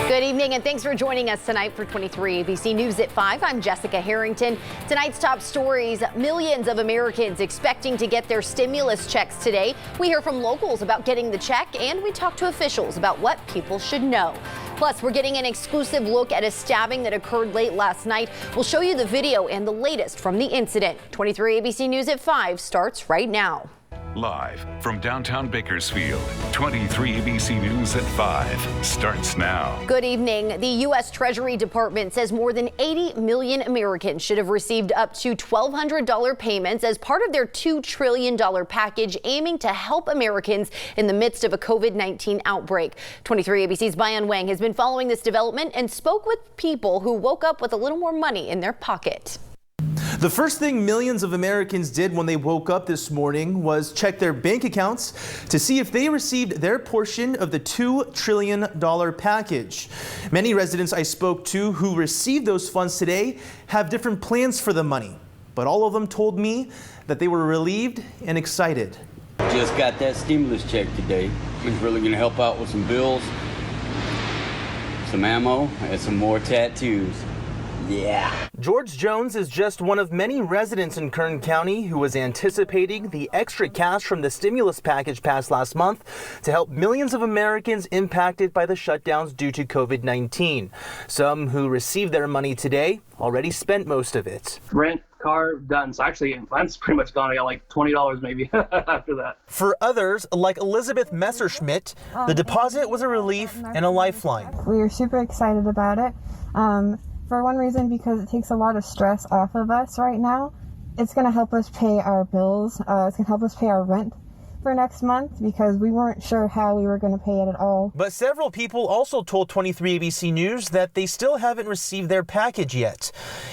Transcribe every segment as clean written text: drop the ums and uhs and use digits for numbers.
Good evening and thanks for joining us tonight for 23 ABC News at 5. I'm Jessica Harrington. Tonight's top stories: millions of Americans expecting to get their stimulus checks today. We hear from locals about getting the check, and we talk to officials about what people should know. Plus, we're getting an exclusive look at a stabbing that occurred late last night. We'll show you the video and the latest from the incident. 23 ABC News at 5 starts right now. Live from downtown Bakersfield, 23 ABC News at 5 starts now. Good evening. The U.S. Treasury Department says more than 80 million Americans should have received up to $1,200 payments as part of their $2 trillion package aiming to help Americans in the midst of a COVID-19 outbreak. 23 ABC's Bayan Wang has been following this development and spoke with people who woke up with a little more money in their pocket. The first thing millions of Americans did when they woke up this morning was check their bank accounts to see if they received their portion of the $2 trillion package. Many residents I spoke to who received those funds today have different plans for the money, but all of them told me that they were relieved and excited. Just got that stimulus check today. It's really going to help out with some bills, some ammo, and some more tattoos. Yeah. George Jones is just one of many residents in Kern County who was anticipating the extra cash from the stimulus package passed last month to help millions of Americans impacted by the shutdowns due to COVID-19. Some who received their money today already spent most of it. Rent, car, done. So actually, mine's pretty much gone. I got like $20 maybe after that. For others, like Elizabeth Messerschmidt, the deposit was a relief and a lifeline. We were super excited about it. For one reason, because it takes a lot of stress off of us right now. It's going to help us pay our bills. It's going to help us pay our rent for next month because we weren't sure how we were going to pay it at all. But several people also told 23 ABC News that they still haven't received their package yet.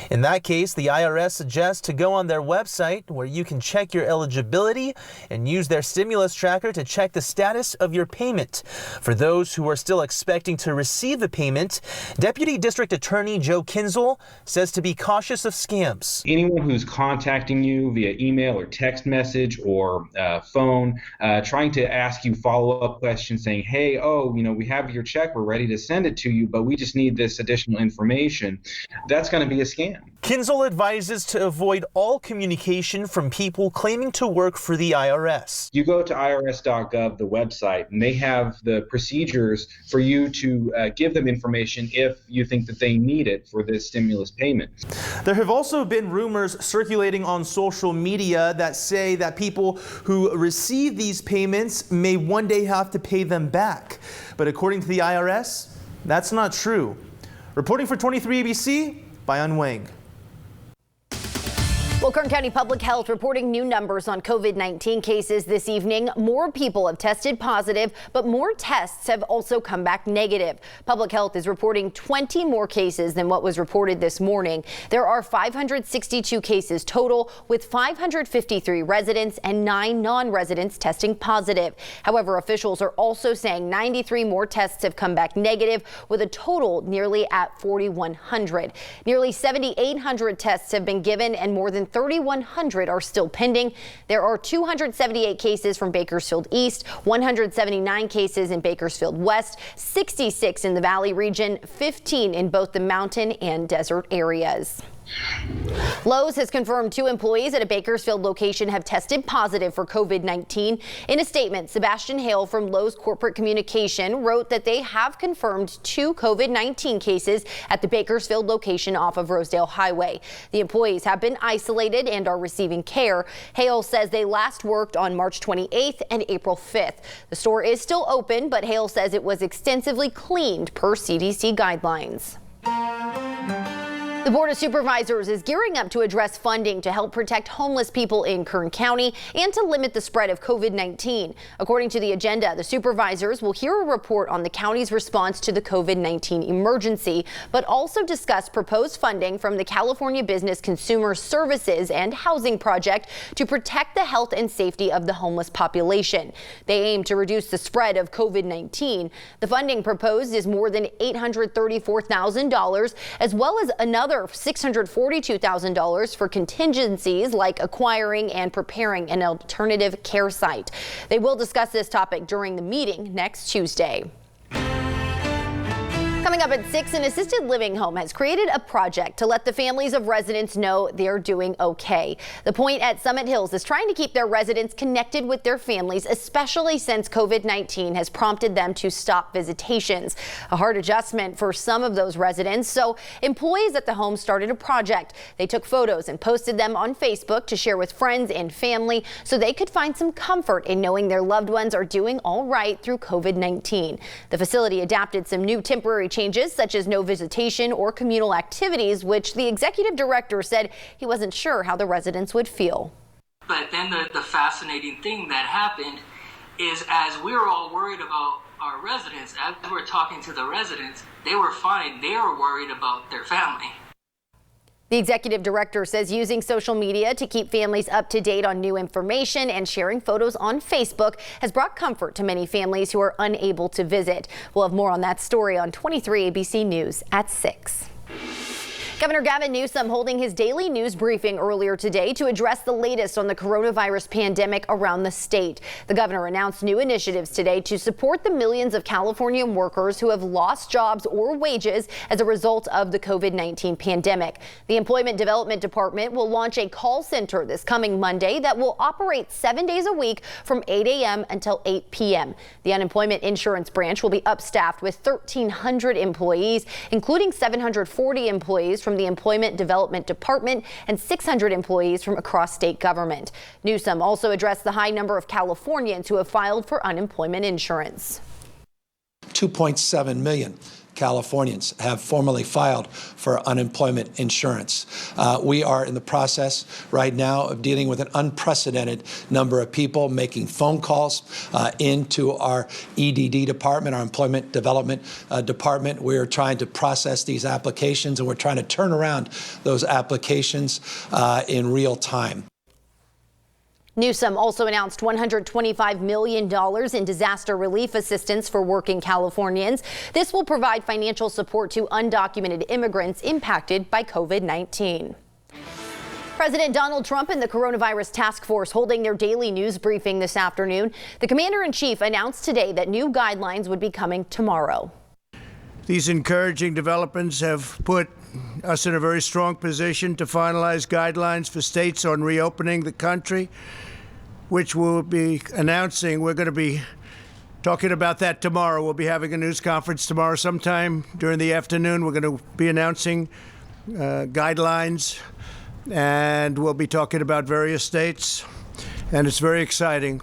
In that case, the IRS suggests to go on their website where you can check your eligibility and use their stimulus tracker to check the status of your payment. For those who are still expecting to receive the payment, Deputy District Attorney Joe Kinzel says to be cautious of scams. Anyone who's contacting you via email or text message or phone, trying to ask you follow-up questions saying, hey, we have your check, we're ready to send it to you, but we just need this additional information, that's going to be a scam. Kinzel advises to avoid all communication from people claiming to work for the IRS. You go to irs.gov, the website, and they have the procedures for you to give them information if you think that they need it for this stimulus payment. There have also been rumors circulating on social media that say that people who receive these payments may one day have to pay them back. But according to the IRS, that's not true. Reporting for 23 ABC, Bayan Wang. Well, Kern County Public Health reporting new numbers on COVID-19 cases this evening. More people have tested positive, but more tests have also come back negative. Public Health is reporting 20 more cases than what was reported this morning. There are 562 cases total, with 553 residents and 9 non-residents testing positive. However, officials are also saying 93 more tests have come back negative, with a total nearly at 4,100. Nearly 7,800 tests have been given, and more than 3,100 are still pending. There are 278 cases from Bakersfield East, 179 cases in Bakersfield West, 66 in the Valley region, 15 in both the mountain and desert areas. Lowe's has confirmed 2 employees at a Bakersfield location have tested positive for COVID-19. In a statement, Sebastian Hale from Lowe's Corporate Communication wrote that they have confirmed 2 COVID-19 cases at the Bakersfield location off of Rosedale Highway. The employees have been isolated and are receiving care. Hale says they last worked on March 28th and April 5th. The store is still open, but Hale says it was extensively cleaned per CDC guidelines. The Board of Supervisors is gearing up to address funding to help protect homeless people in Kern County and to limit the spread of COVID-19. According to the agenda, the supervisors will hear a report on the county's response to the COVID-19 emergency, but also discuss proposed funding from the California Business Consumer Services and Housing Project to protect the health and safety of the homeless population. They aim to reduce the spread of COVID-19. The funding proposed is more than $834,000, as well as another $642,000 for contingencies like acquiring and preparing an alternative care site. They will discuss this topic during the meeting next Tuesday. Coming up at 6, an assisted living home has created a project to let the families of residents know they're doing okay. The Point at Summit Hills is trying to keep their residents connected with their families, especially since COVID-19 has prompted them to stop visitations. A hard adjustment for some of those residents, so employees at the home started a project. They took photos and posted them on Facebook to share with friends and family so they could find some comfort in knowing their loved ones are doing all right through COVID-19. The facility adapted some new temporary changes, such as no visitation or communal activities, which the executive director said he wasn't sure how the residents would feel. But then the fascinating thing that happened is, as we were all worried about our residents, as we were talking to the residents, they were fine. They were worried about their family. The executive director says using social media to keep families up to date on new information and sharing photos on Facebook has brought comfort to many families who are unable to visit. We'll have more on that story on 23 ABC News at 6. Governor Gov Newsom holding his daily news briefing earlier today to address the latest on the coronavirus pandemic around the state. The governor announced new initiatives today to support the millions of Californian workers who have lost jobs or wages as a result of the COVID-19 pandemic. The Employment Development Department will launch a call center this coming Monday that will operate 7 days a week from 8 a.m. until 8 p.m. The unemployment insurance branch will be upstaffed with 1,300 employees, including 740 employees from the Employment Development Department and 600 employees from across state government. Newsom also addressed the high number of Californians who have filed for unemployment insurance. 2.7 million Californians have formally filed for unemployment insurance. We are in the process right now of dealing with an unprecedented number of people making phone calls into our EDD department, our Employment Development Department. We are trying to process these applications, and we're trying to turn around those applications in real time. Newsom also announced $125 million in disaster relief assistance for working Californians. This will provide financial support to undocumented immigrants impacted by COVID-19. President Donald Trump and the coronavirus task force holding their daily news briefing this afternoon. The commander-in-chief announced today that new guidelines would be coming tomorrow. These encouraging developments have put us in a very strong position to finalize guidelines for states on reopening the country, which we'll be announcing. We're going to be talking about that tomorrow. We'll be having a news conference tomorrow sometime during the afternoon. We're going to be announcing guidelines, and we'll be talking about various states, and it's very exciting.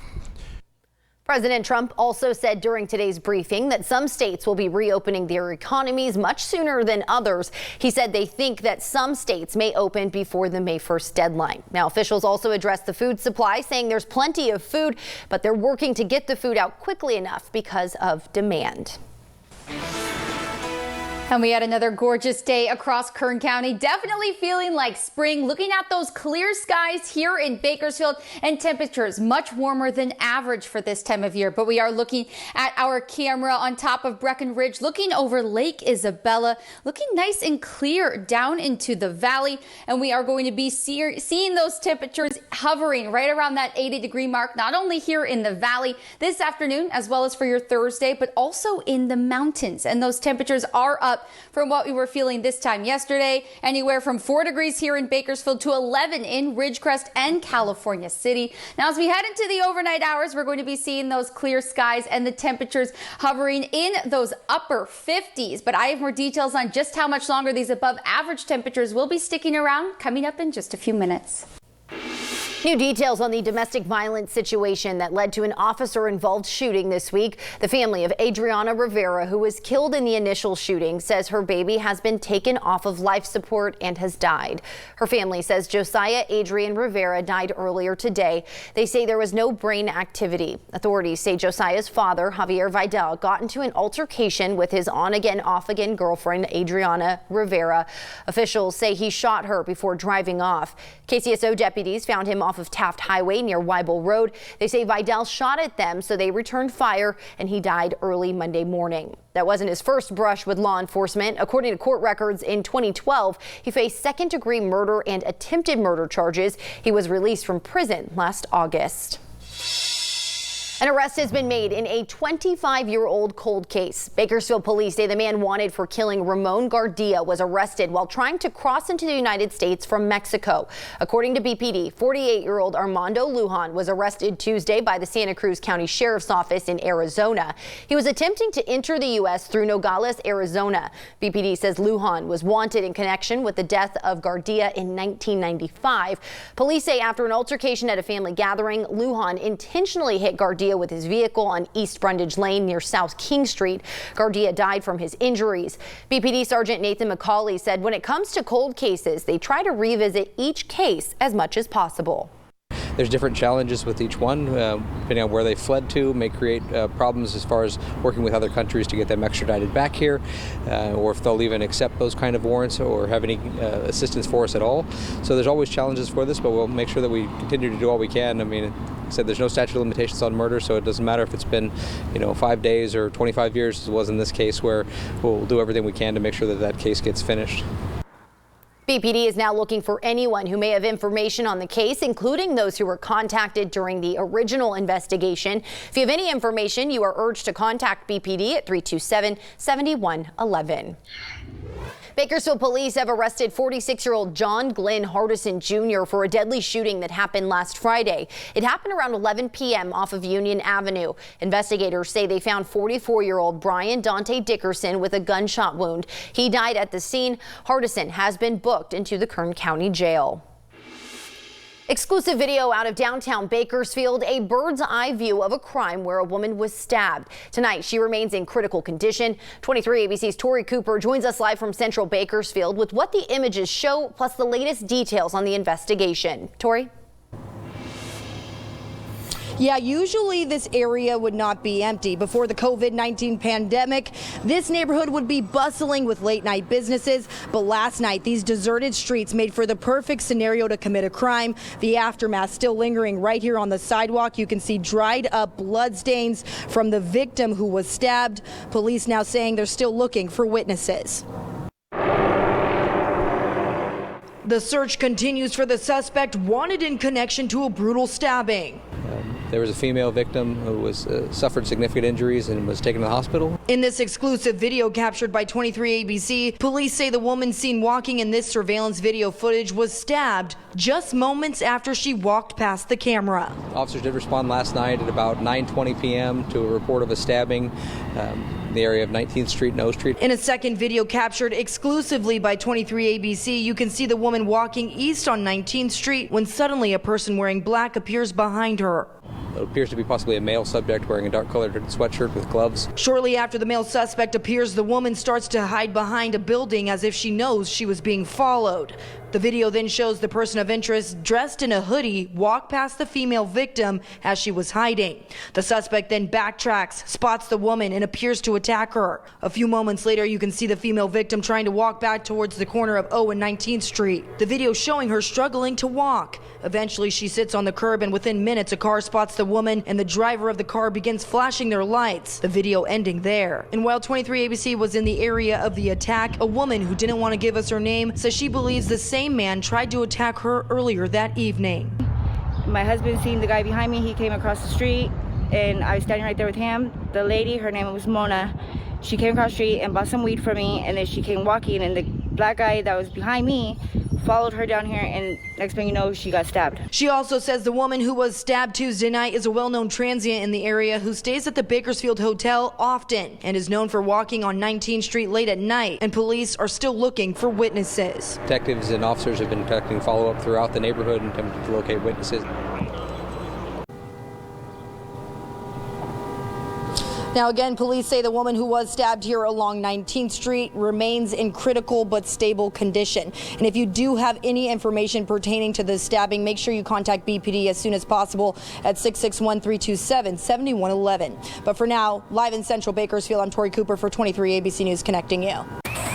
President Trump also said during today's briefing that some states will be reopening their economies much sooner than others. He said they think that some states may open before the May 1st deadline. Now, officials also addressed the food supply, saying there's plenty of food, but they're working to get the food out quickly enough because of demand. And we had another gorgeous day across Kern County, definitely feeling like spring. Looking at those clear skies here in Bakersfield, and temperatures much warmer than average for this time of year. But we are looking at our camera on top of Breckenridge, looking over Lake Isabella, looking nice and clear down into the valley. And we are going to be seeing those temperatures hovering right around that 80-degree mark, not only here in the valley this afternoon, as well as for your Thursday, but also in the mountains. And those temperatures are up from what we were feeling this time yesterday, anywhere from 4 degrees here in Bakersfield to 11 in Ridgecrest and California City. Now, as we head into the overnight hours, we're going to be seeing those clear skies and the temperatures hovering in those upper 50s. But I have more details on just how much longer these above average temperatures will be sticking around coming up in just a few minutes. New details on the domestic violence situation that led to an officer-involved shooting this week. The family of Adriana Rivera, who was killed in the initial shooting, says her baby has been taken off of life support and has died. Her family says Josiah Adrian Rivera died earlier today. They say there was no brain activity. Authorities say Josiah's father, Javier Vidal, got into an altercation with his on-again, off-again girlfriend, Adriana Rivera. Officials say he shot her before driving off. KCSO deputies found him off of Taft Highway near Weibel Road. They say Vidal shot at them, so they returned fire, and he died early Monday morning. That wasn't his first brush with law enforcement. According to court records, in 2012, he faced second-degree murder and attempted murder charges. He was released from prison last August. An arrest has been made in a 25-year-old cold case. Bakersfield police say the man wanted for killing Ramon Gardia was arrested while trying to cross into the United States from Mexico. According to BPD, 48-year-old Armando Lujan was arrested Tuesday by the Santa Cruz County Sheriff's Office in Arizona. He was attempting to enter the U.S. through Nogales, Arizona. BPD says Lujan was wanted in connection with the death of Gardia in 1995. Police say after an altercation at a family gathering, Lujan intentionally hit Gardia with his vehicle on East Brundage Lane near South King Street. Gardia died from his injuries. BPD Sergeant Nathan McCauley said when it comes to cold cases, they try to revisit each case as much as possible. There's different challenges with each one, depending on where they fled to, may create problems as far as working with other countries to get them extradited back here, or if they'll even accept those kind of warrants or have any assistance for us at all. So there's always challenges for this, but we'll make sure that we continue to do all we can. I mean, like I said, there's no statute of limitations on murder, so it doesn't matter if it's been, 5 days or 25 years, as it was in this case, where we'll do everything we can to make sure that that case gets finished. BPD is now looking for anyone who may have information on the case, including those who were contacted during the original investigation. If you have any information, you are urged to contact BPD at 327-7111. Bakersfield police have arrested 46-year-old John Glenn Hardison Jr. for a deadly shooting that happened last Friday. It happened around 11 p.m. off of Union Avenue. Investigators say they found 44-year-old Brian Dante Dickerson with a gunshot wound. He died at the scene. Hardison has been booked into the Kern County Jail. Exclusive video out of downtown Bakersfield, a bird's eye view of a crime where a woman was stabbed. Tonight, she remains in critical condition. 23 ABC's Tori Cooper joins us live from Central Bakersfield with what the images show, plus the latest details on the investigation. Tori? Yeah, usually this area would not be empty. Before the COVID-19 pandemic, this neighborhood would be bustling with late night businesses. But last night, these deserted streets made for the perfect scenario to commit a crime. The aftermath still lingering right here on the sidewalk. You can see dried up bloodstains from the victim who was stabbed. Police now saying they're still looking for witnesses. The search continues for the suspect wanted in connection to a brutal stabbing. There was a female victim who was suffered significant injuries and was taken to the hospital. In this exclusive video captured by 23 ABC, police say the woman seen walking in this surveillance video footage was stabbed just moments after she walked past the camera. Officers did respond last night at about 9:20 p.m. to a report of a stabbing in the area of 19th Street and O Street. In a second video captured exclusively by 23 ABC, you can see the woman walking east on 19th Street when suddenly a person wearing black appears behind her. It appears to be possibly a male subject wearing a dark-colored sweatshirt with gloves. Shortly after the male suspect appears, the woman starts to hide behind a building as if she knows she was being followed. The video then shows the person of interest dressed in a hoodie walk past the female victim as she was hiding. The suspect then backtracks, spots the woman, and appears to attack her. A few moments later, you can see the female victim trying to walk back towards the corner of O and 19th Street. The video showing her struggling to walk. Eventually, she sits on the curb, and within minutes, a car spots the woman, and the driver of the car begins flashing their lights. The video ending there. And while 23 ABC was in the area of the attack, a woman who didn't want to give us her name says she believes the same man tried to attack her earlier that evening. My husband seen the guy behind me. He came across the street, and I was standing right there with him. The lady, her name was Mona. She came across the street and bought some weed from me, and then she came walking, and the black guy that was behind me followed her down here, and next thing you know, she got stabbed. She also says the woman who was stabbed Tuesday night is a well-known transient in the area who stays at the Bakersfield Hotel often and is known for walking on 19th Street late at night, and police are still looking for witnesses. Detectives and officers have been conducting follow-up throughout the neighborhood and attempting to locate witnesses. Now again, police say the woman who was stabbed here along 19th Street remains in critical but stable condition. And if you do have any information pertaining to this stabbing, make sure you contact BPD as soon as possible at 661-327-7111. But for now, live in Central Bakersfield, I'm Tori Cooper for 23 ABC News, connecting you.